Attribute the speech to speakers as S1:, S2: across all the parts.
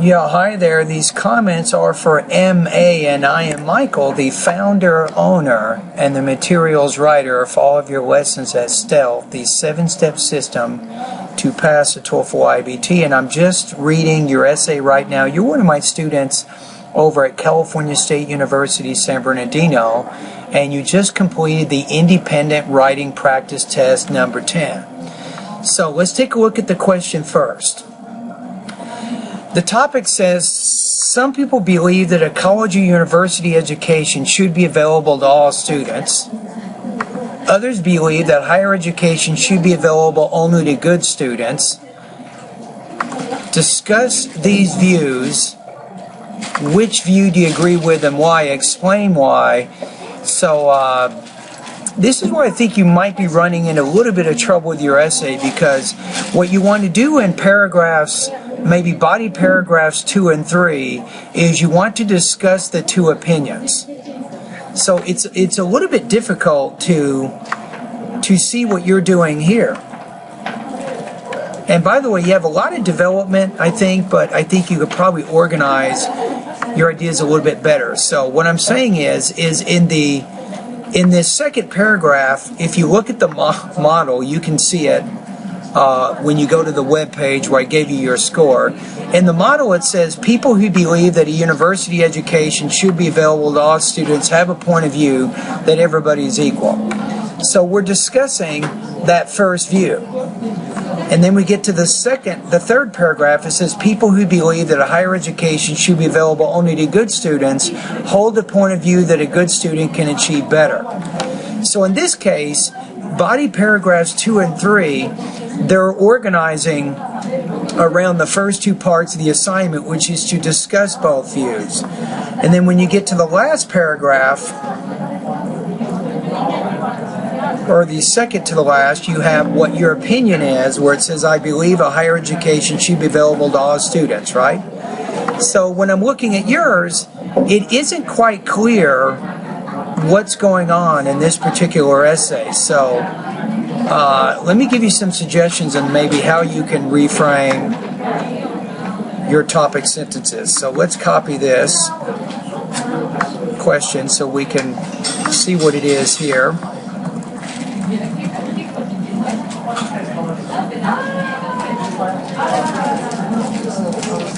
S1: Yeah, hi there. These comments are for MA, and I am Michael, the founder, owner, and the materials writer for all of your lessons at Stealth, the 7-step system to pass the TOEFL IBT. And I'm just reading your essay right now. You're one of my students over at California State University, San Bernardino, and you just completed the independent writing practice test number 10. So let's take a look at the question first. The topic says, some people believe that a college or university education should be available to all students. Others believe that higher education should be available only to good students. Discuss these views. Which view do you agree with and why? Explain why. So this is where I think you might be running into a little bit of trouble with your essay, because what you want to do in paragraphs, maybe body paragraphs 2 and 3, is you want to discuss the two opinions. So it's a little bit difficult to see what you're doing here. And by the way, you have a lot of development, I think, but I think you could probably organize your ideas a little bit better. So what I'm saying is in this second paragraph, if you look at the model, you can see it when you go to the web page where I gave you your score. In the model, it says, people who believe that a university education should be available to all students have a point of view that everybody is equal. So we're discussing that first view. And then we get to the third paragraph. It says, people who believe that a higher education should be available only to good students hold the point of view that a good student can achieve better. So in this case, body paragraphs 2 and 3, they're organizing around the first two parts of the assignment, which is to discuss both views. And then when you get to the last paragraph, or the second to the last, you have what your opinion is, where it says, I believe a higher education should be available to all students, right? So when I'm looking at yours, it isn't quite clear what's going on in this particular essay. So let me give you some suggestions on maybe how you can reframe your topic sentences. So let's copy this question so we can see what it is here.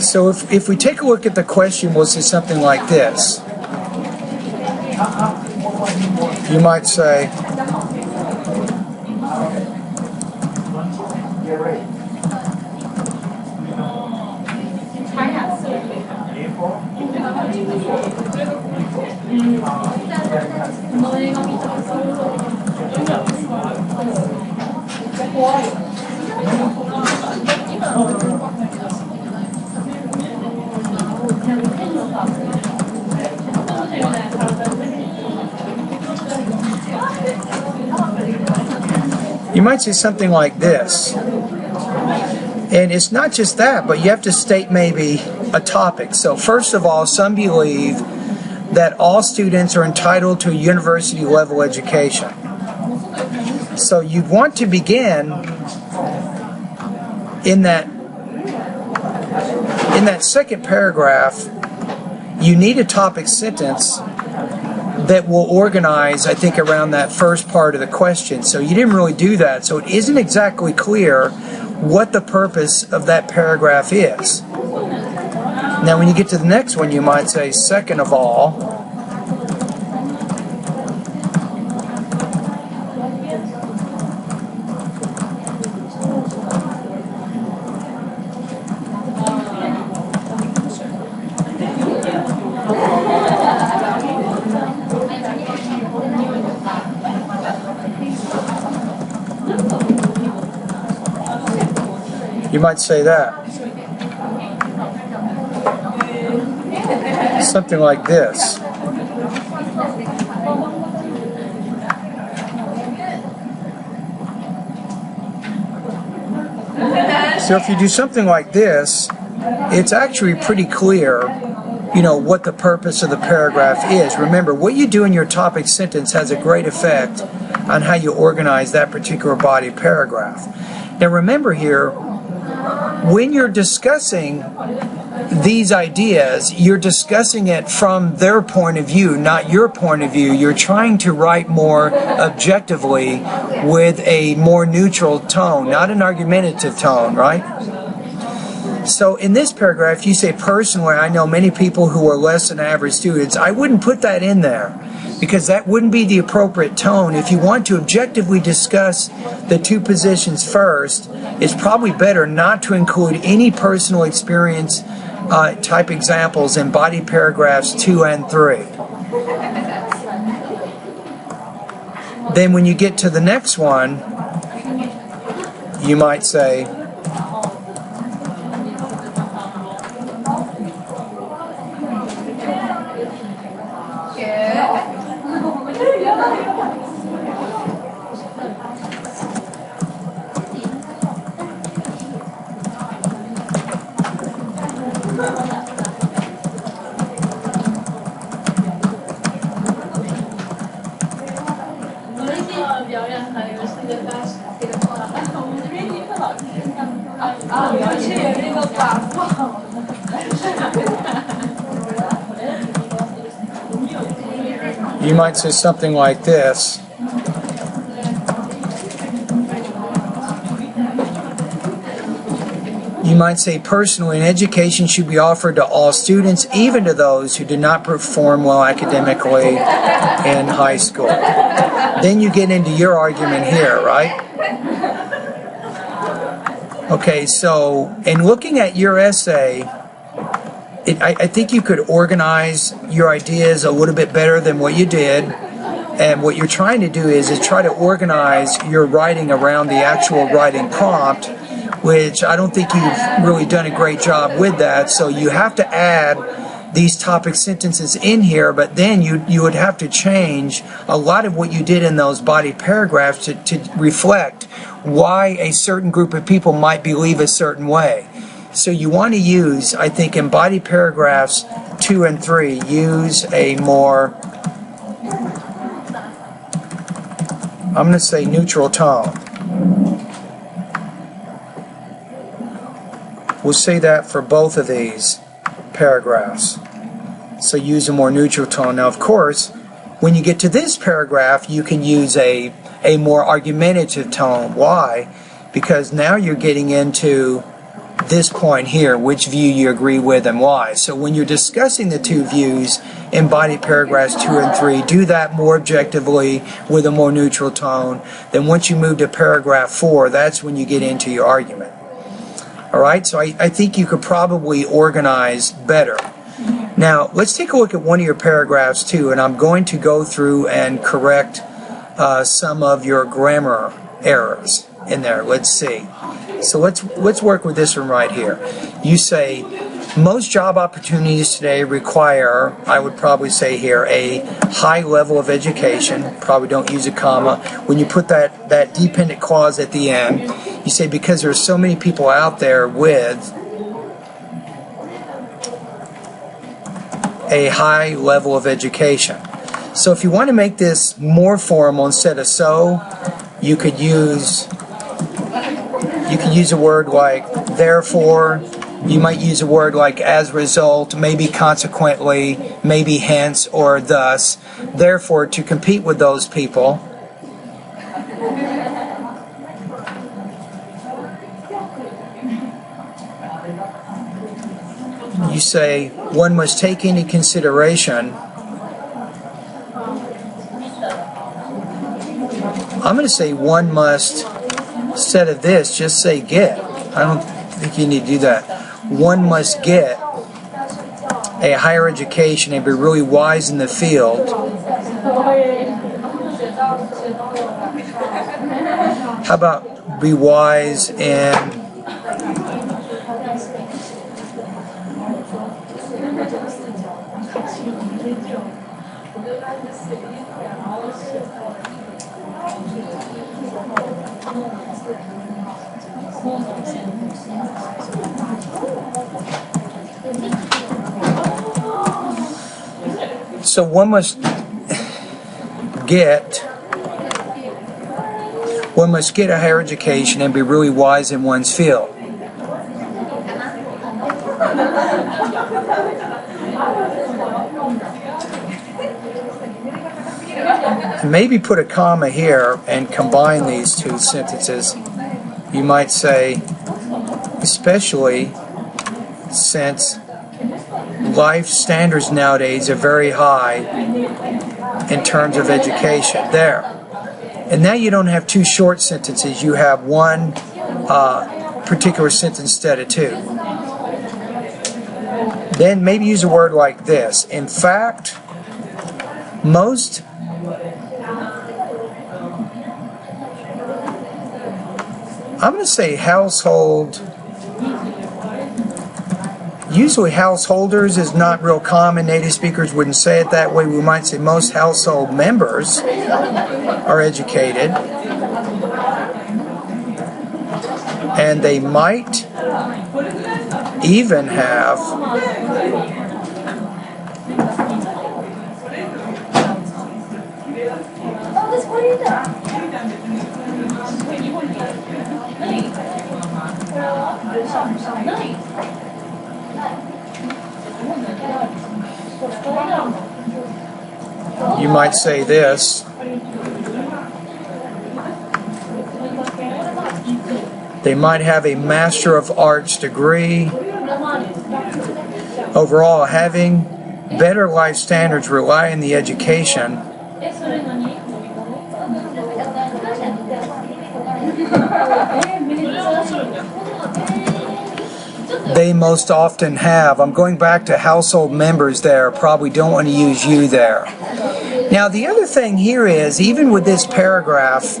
S1: So if we take a look at the question, we'll see something like this. You might say, you might say something like this. And it's not just that, but you have to state maybe a topic. So first of all, some believe that all students are entitled to a university level education. So you'd want to begin in that second paragraph. You need a topic sentence that will organize, I think, around that first part of the question. So you didn't really do that. So it isn't exactly clear what the purpose of that paragraph is. Now when you get to the next one, you might say, second of all, you might say that. Something like this. So if you do something like this, it's actually pretty clear, what the purpose of the paragraph is. Remember, what you do in your topic sentence has a great effect on how you organize that particular body paragraph. Now remember here, when you're discussing these ideas, you're discussing it from their point of view, not your point of view. You're trying to write more objectively with a more neutral tone, not an argumentative tone, right? So in this paragraph, you say, personally, I know many people who are less than average students. I wouldn't put that in there because that wouldn't be the appropriate tone. If you want to objectively discuss the two positions first, it's probably better not to include any personal experience type examples in body paragraphs 2 and 3. Then when you get to the next one, you might say, you might say something like this. You might say, personally, an education should be offered to all students, even to those who did not perform well academically in high school. Then you get into your argument here, right? Okay, so in looking at your essay, I think you could organize your ideas a little bit better than what you did. And what you're trying to do is try to organize your writing around the actual writing prompt, which I don't think you've really done a great job with that. So you have to add these topic sentences in here, but then you would have to change a lot of what you did in those body paragraphs to reflect why a certain group of people might believe a certain way. So you want to use, I think, in body paragraphs 2 and 3, use a more, I'm going to say, neutral tone. We'll say that for both of these paragraphs. So use a more neutral tone. Now, of course, when you get to this paragraph, you can use a more argumentative tone. Why? Because now you're getting into this point here, which view you agree with and why. So when you're discussing the two views in body paragraphs 2 and 3, do that more objectively with a more neutral tone. Then once you move to paragraph 4, that's when you get into your argument. Alright, so I think you could probably organize better. Now, let's take a look at one of your paragraphs too, and I'm going to go through and correct some of your grammar errors in there. Let's see. So let's work with this one right here. You say, most job opportunities today require, I would probably say here, a high level of education. Probably don't use a comma. When you put that dependent clause at the end, you say, because there's so many people out there with a high level of education. So if you want to make this more formal, instead of so, you could use a word like therefore. You might use a word like as a result, maybe consequently, maybe hence, or thus. Therefore, to compete with those people. You say, one must take into consideration. I'm going to say one must, instead of this, just say get. I don't think you need to do that. One must get a higher education and be really wise in the field. How about be wise in so one must get a higher education and be really wise in one's field. Maybe put a comma here and combine these two sentences. You might say, especially since life standards nowadays are very high in terms of education. There. And now you don't have two short sentences. You have one particular sentence instead of two. Then maybe use a word like this. In fact, most I'm going to say household. Usually householders is not real common. Native speakers wouldn't say it that way. We might say most household members are educated. And they might even have you might say this. They might have a Master of Arts degree. Overall, having better life standards rely on the education they most often have. I'm going back to household members there. Probably don't want to use you there. Now the other thing here is, even with this paragraph,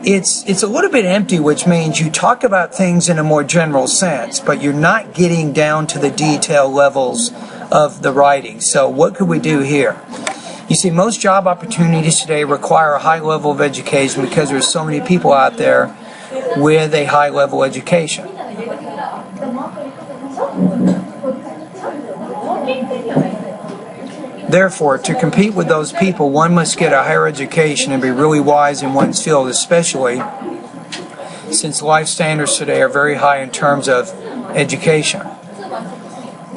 S1: it's a little bit empty, which means you talk about things in a more general sense, but you're not getting down to the detail levels of the writing. So what could we do here? You see, most job opportunities today require a high level of education because there's so many people out there with a high level education. Therefore, to compete with those people, one must get a higher education and be really wise in one's field, especially since life standards today are very high in terms of education.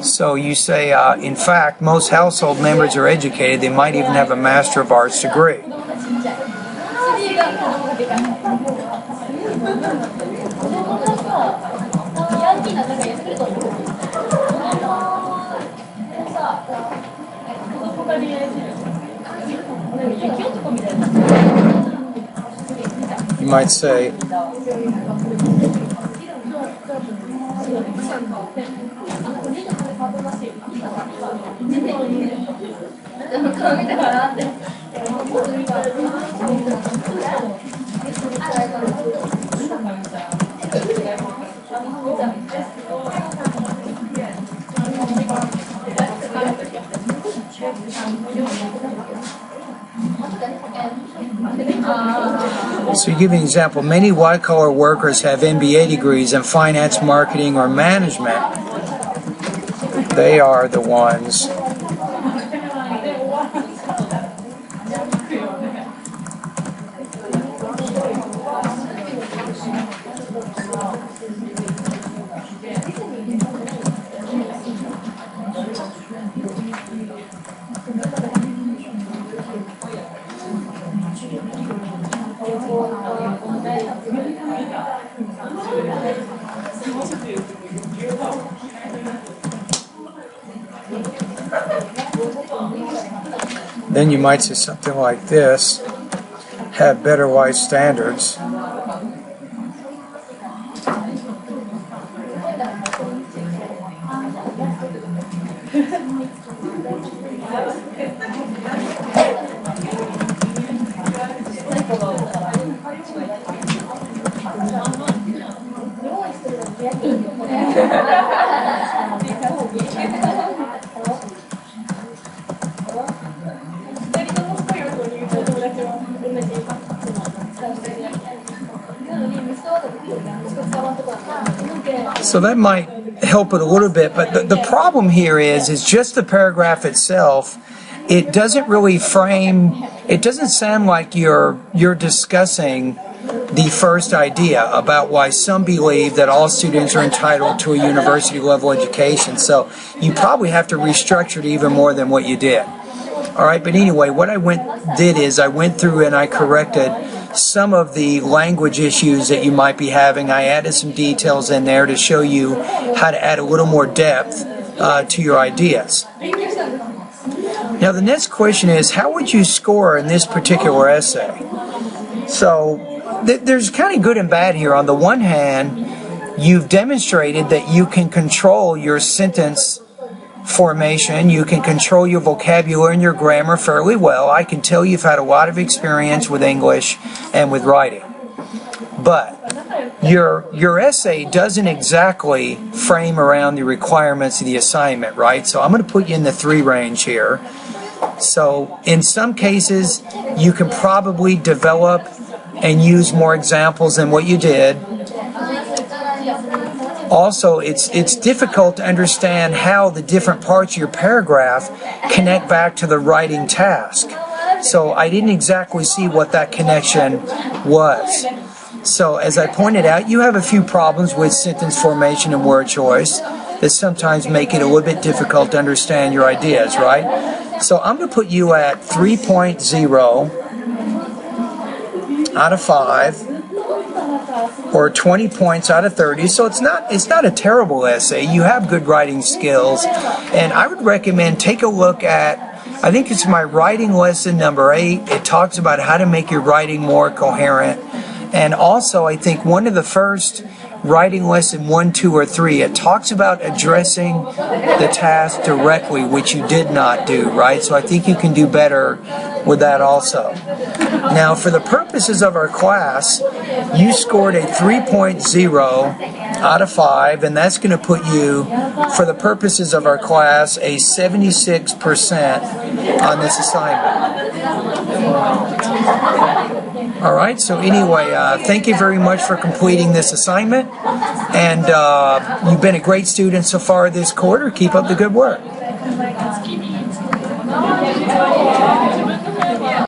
S1: So you say, in fact, most household members are educated. They might even have a Master of Arts degree. You might say, so you give an example. Many white-collar workers have MBA degrees in finance, marketing, or management. They are the ones Then you might say something like this: have better life standards. So that might help it a little bit, but the problem here is just the paragraph itself. It doesn't really frame, it doesn't sound like you're discussing the first idea about why some believe that all students are entitled to a university level education. So you probably have to restructure it even more than what you did. All right, but anyway, what I did is I went through and I corrected some of the language issues that you might be having. I added some details in there to show you how to add a little more depth to your ideas. Now the next question is, how would you score in this particular essay? So there's kind of good and bad here. On the one hand, you've demonstrated that you can control your sentence formation, you can control your vocabulary and your grammar fairly well. I can tell you've had a lot of experience with English and with writing. But your essay doesn't exactly frame around the requirements of the assignment, right? So I'm going to put you in the 3 range here. So in some cases, you can probably develop and use more examples than what you did. Also, it's difficult to understand how the different parts of your paragraph connect back to the writing task. So I didn't exactly see what that connection was. So as I pointed out, you have a few problems with sentence formation and word choice that sometimes make it a little bit difficult to understand your ideas, right? So I'm going to put you at 3.0 out of 5. Or 20 points out of 30. So it's not a terrible essay. You have good writing skills, and I would recommend take a look at, I think it's my writing lesson number 8. It talks about how to make your writing more coherent. And also, I think one of the first writing lesson 1, 2, or 3, it talks about addressing the task directly, which you did not do, right? So I think you can do better with that also. Now, for the purposes of our class, you scored a 3.0 out of 5, and that's going to put you, for the purposes of our class, a 76% on this assignment. All right, so anyway, thank you very much for completing this assignment, and you've been a great student so far this quarter. Keep up the good work.